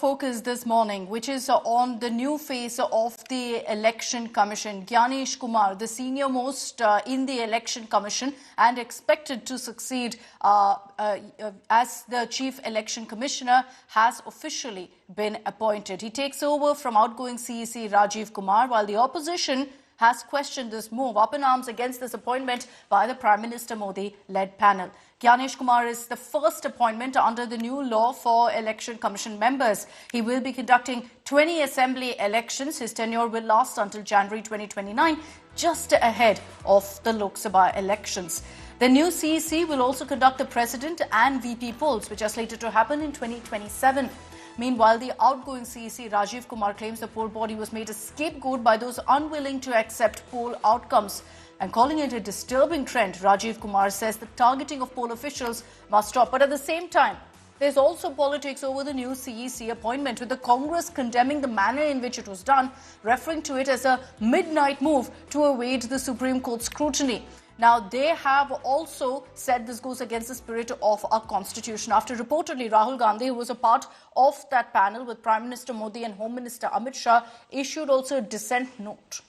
focus this morning, which is on the new face of the Election Commission. Gyanesh Kumar, the senior most in the Election Commission and expected to succeed as the Chief Election Commissioner, has officially been appointed. He takes over from outgoing CEC Rajiv Kumar, while the opposition has questioned this move, up in arms against this appointment by the Prime Minister Modi-led panel. Gyanesh Kumar is the first appointment under the new law for Election Commission members. He will be conducting 20 assembly elections. His tenure will last until January 2029, just ahead of the Lok Sabha elections. The new CEC will also conduct the President and VP polls, which are slated to happen in 2027. Meanwhile, the outgoing CEC Rajiv Kumar claims the poll body was made a scapegoat by those unwilling to accept poll outcomes. And calling it a disturbing trend, Rajiv Kumar says the targeting of poll officials must stop. But at the same time, there's also politics over the new CEC appointment, with the Congress condemning the manner in which it was done, referring to it as a midnight move to evade the Supreme Court's scrutiny. Now, they have also said this goes against the spirit of our constitution, after reportedly Rahul Gandhi, who was a part of that panel with Prime Minister Modi and Home Minister Amit Shah, issued also a dissent note.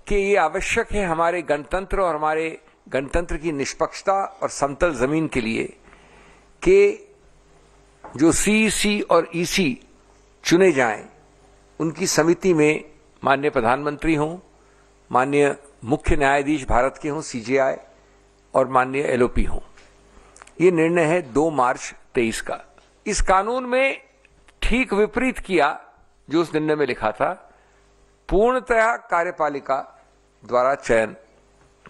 कि ये आवश्यक है हमारे गणतंत्र और हमारे गणतंत्र की निष्पक्षता और समतल जमीन के लिए कि जो सीईसी और ईसी चुने जाएं, उनकी समिति में माननीय प्रधानमंत्री हों, माननीय मुख्य न्यायाधीश भारत के हों सीजेआई, और माननीय एलओपी हों। ये निर्णय है 2 मार्च 23 का। इस कानून में ठीक विपरीत किया जो उस निर्णय में लिखा था। पूर्णतः कार्यपालिका द्वारा चयन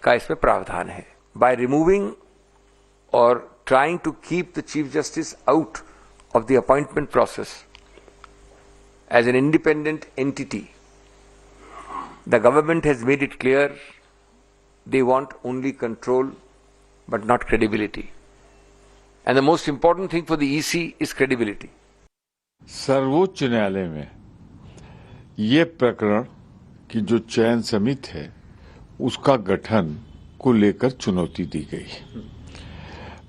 का इसमें प्रावधान है। बाय रिमूविंग और trying to keep the chief justice out of the appointment process as an independent entity, the government has made it clear they want only control but not credibility. And the most important thing for the EC is credibility. सर्वोच्च न्यायालय में ये प्रकरण की जो चयन समिति है उसका गठन को लेकर चुनौती दी गई।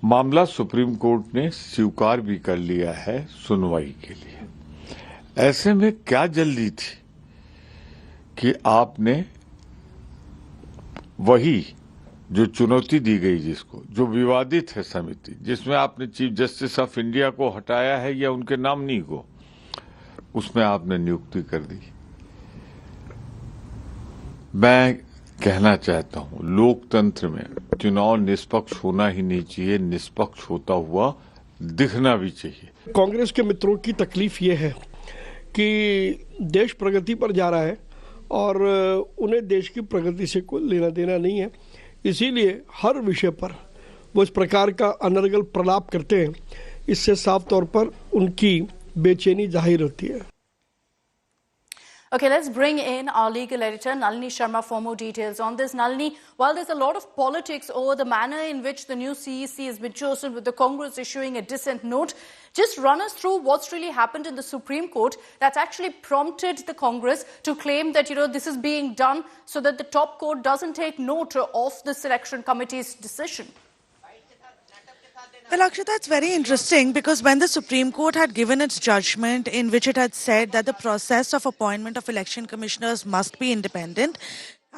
मामला सुप्रीम कोर्ट ने स्वीकार भी कर लिया है सुनवाई के लिए। ऐसे में क्या जल्दी थी कि आपने वही जो चुनौती दी गई, जिसको जो विवादित है समिति, जिसमें आपने चीफ जस्टिस ऑफ इंडिया को हटाया है या उनके नॉमिनी को, उसमें आपने नियुक्ति कर दी। मैं कहना चाहता हूं, लोकतंत्र में चुनाव निष्पक्ष होना ही नहीं चाहिए, निष्पक्ष होता हुआ दिखना भी चाहिए। कांग्रेस के मित्रों की तकलीफ ये है कि देश प्रगति पर जा रहा है और उन्हें देश की प्रगति से कोई लेना देना नहीं है, इसीलिए हर विषय पर वो इस प्रकार का अनर्गल प्रलाप करते हैं। इससे साफ तौर पर उनकी बेचैनी जाहिर होती है। Okay, let's bring in our legal editor, Nalini Sharma, for more details on this. Nalini, while there's a lot of politics over the manner in which the new CEC has been chosen, with the Congress issuing a dissent note, just run us through what's really happened in the Supreme Court that's actually prompted the Congress to claim that, this is being done so that the top court doesn't take note of the selection committee's decision. Well, Akshita, it's very interesting because when the Supreme Court had given its judgment in which it had said that the process of appointment of election commissioners must be independent,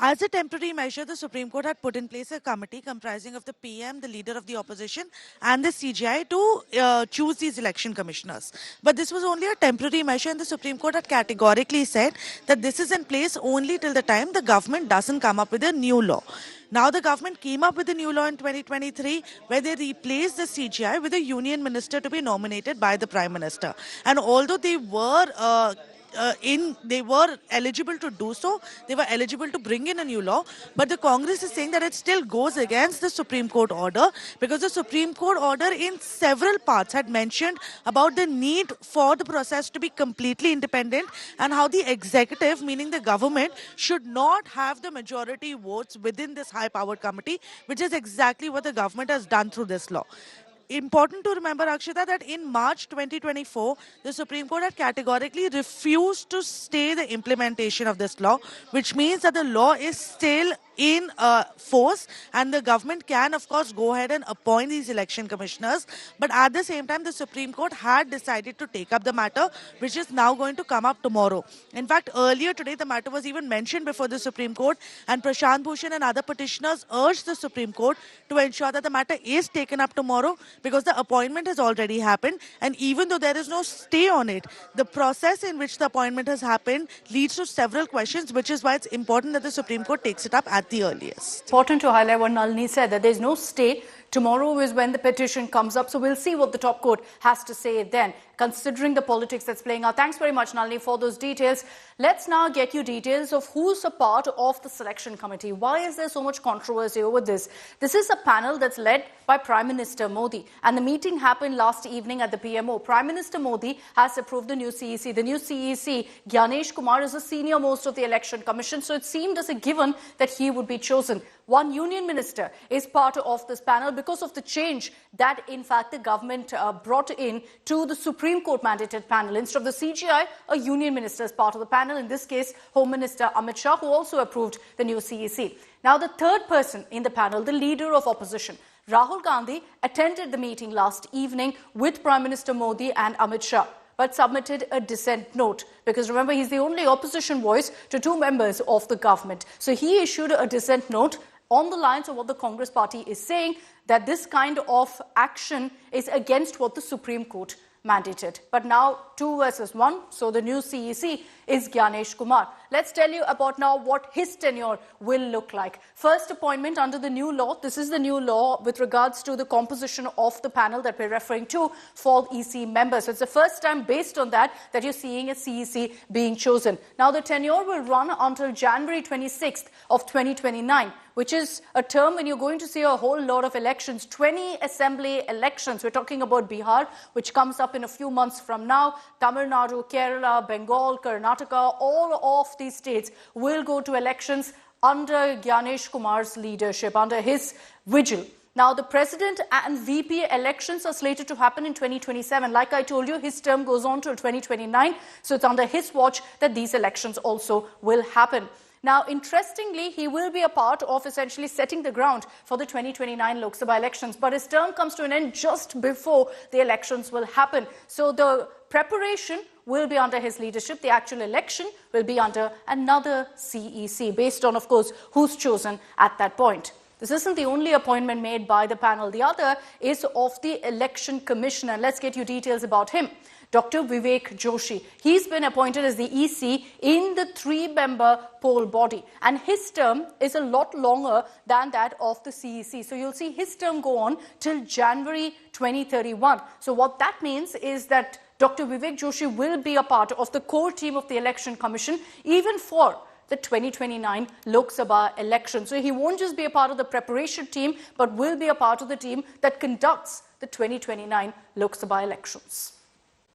as a temporary measure, the Supreme Court had put in place a committee comprising of the PM, the leader of the opposition, and the CGI to choose these election commissioners. But this was only a temporary measure, and the Supreme Court had categorically said that this is in place only till the time the government doesn't come up with a new law. Now the government came up with a new law in 2023 where they replaced the CGI with a union minister to be nominated by the Prime Minister. And although they were they were eligible to do so, they were eligible to bring in a new law, but the Congress is saying that it still goes against the Supreme Court order, because the Supreme Court order in several parts had mentioned about the need for the process to be completely independent and how the executive, meaning the government, should not have the majority votes within this high-powered committee, which is exactly what the government has done through this law. Important to remember, Akshita, that in March 2024, the Supreme Court had categorically refused to stay the implementation of this law, which means that the law is still in force, and the government can of course go ahead and appoint these election commissioners. But at the same time, the Supreme Court had decided to take up the matter, which is now going to come up tomorrow. In fact, earlier today the matter was even mentioned before the Supreme Court, and Prashant Bhushan and other petitioners urged the Supreme Court to ensure that the matter is taken up tomorrow, because the appointment has already happened, and even though there is no stay on it, the process in which the appointment has happened leads to several questions, which is why it's important that the Supreme Court takes it up at the earliest. Important to highlight what Nalini said, that there's no stay. Tomorrow is when the petition comes up, so we'll see what the top court has to say then, considering the politics that's playing out. Thanks very much, Nalini, for those details. Let's now get you details of who's a part of the selection committee. Why is there so much controversy over this? This is a panel that's led by Prime Minister Modi, and the meeting happened last evening at the PMO. Prime Minister Modi has approved the new CEC. The new CEC, Gyanesh Kumar, is the senior most of the election commission, so it seemed as a given that he would be chosen. One union minister is part of this panel because of the change that, in fact, the government brought in to the Supreme Court mandated panel. Instead of the CGI, a union minister is part of the panel, in this case, Home Minister Amit Shah, who also approved the new CEC. Now, the third person in the panel, the leader of opposition, Rahul Gandhi, attended the meeting last evening with Prime Minister Modi and Amit Shah, but submitted a dissent note, because remember, he's the only opposition voice to two members of the government. So he issued a dissent note on the lines of what the Congress party is saying, that this kind of action is against what the Supreme Court mandated. But now 2 versus 1, so the new CEC is Gyanesh Kumar. Let's tell you about now what his tenure will look like. First appointment under the new law. This is the new law with regards to the composition of the panel that we're referring to for EC members. So it's the first time based on that you're seeing a CEC being chosen. Now the tenure will run until January 26th of 2029, which is a term when you're going to see a whole lot of elections, 20 assembly elections. We're talking about Bihar, which comes up in a few months from now. Tamil Nadu, Kerala, Bengal, Karnataka, all of these states will go to elections under Gyanesh Kumar's leadership, under his vigil. Now, the president and VP elections are slated to happen in 2027. Like I told you, his term goes on till 2029. So it's under his watch that these elections also will happen. Now, interestingly, he will be a part of essentially setting the ground for the 2029 Lok Sabha elections. But his term comes to an end just before the elections will happen. So the preparation will be under his leadership. The actual election will be under another CEC, based on, of course, who's chosen at that point. This isn't the only appointment made by the panel. The other is of the election commissioner. Let's get you details about him. Dr. Vivek Joshi. He's been appointed as the EC in the 3-member poll body, and his term is a lot longer than that of the CEC. So you'll see his term go on till January 2031. So what that means is that Dr. Vivek Joshi will be a part of the core team of the Election Commission, even for the 2029 Lok Sabha election. So he won't just be a part of the preparation team, but will be a part of the team that conducts the 2029 Lok Sabha elections.